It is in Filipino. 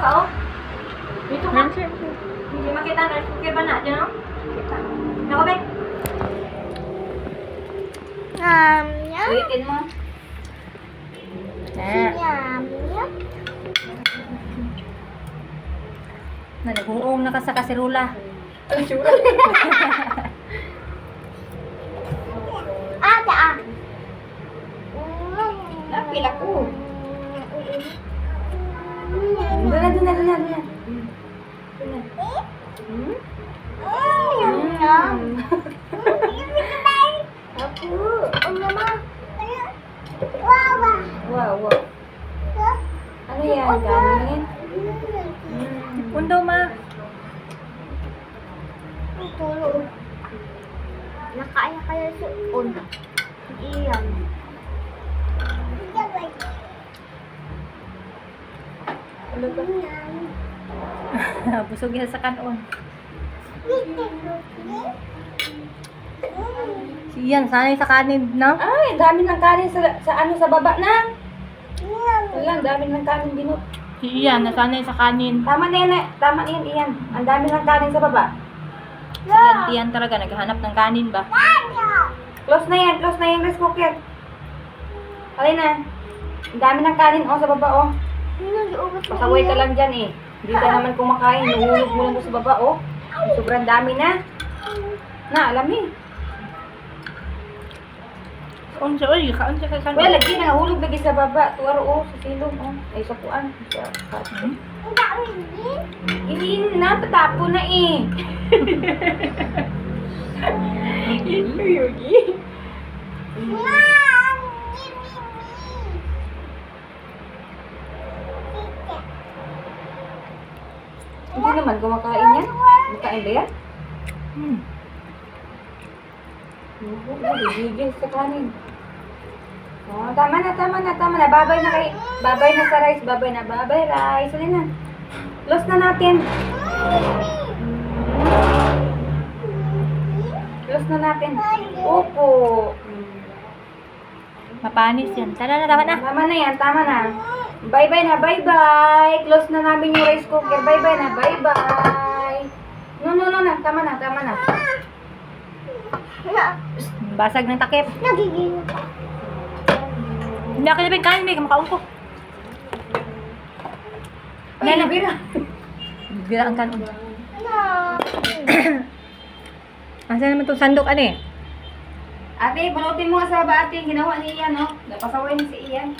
ka, oh. Dito ka. Hindi makita na. Kaya ba natin, no? Kita. Nako, be. Ulitin mo. Naghuong na ka sa kasirula. Ang sure. Napila ko. Doon na. Wow. Ano yan? Gamin? Undo ma. Nakaaya kayo sa una. Iyan. Busog yan sa kanon. Siyan, sanay sa kanin, no? Ay, dami ng kanin sa baba na. Wala, dami ng kanin binot. Siyan, nasanay sa kanin. Tama na yan, Iyan. Ang dami ng kanin sa baba. Siyan, tiyan talaga, naghahanap ng kanin ba? Close na yan rice cooker. Alin na. Ang dami ng kanin, sa baba, Pasaway ka lang dyan, Hindi ka naman kumakain, nuhulog mo lang doon sa baba, Sobrang dami na. Na, alam Unsa oy, kaunsa ka kanon. Well, lagi na, hulog lagi sa baba. Tuwaro, sa silong, Ay, sa puan. Hindi na, patapo na, Yugi. Hindi naman kumakain yan. Kumakain ba yan? Gigil sa kanin. Tama na. Babay na sa rice. Babay rice. Alin na. Close na natin. Close na natin. Opo. Mapanis yan. Tara na, tama na. Tama na. Bye-bye na, bye-bye. Close na namin yung rice cooker. Bye-bye na, bye-bye. No na. Tama na. Basag ng takip. Nagiging. Hindi ako nabing kanin, may kamakaon ko. Ay, bira. Bira ang kanon. Asa naman itong sandok, ano Ate, balutin mo nga sa baba, ate. Ginawa ni Ian, Napasaway ni si Ian.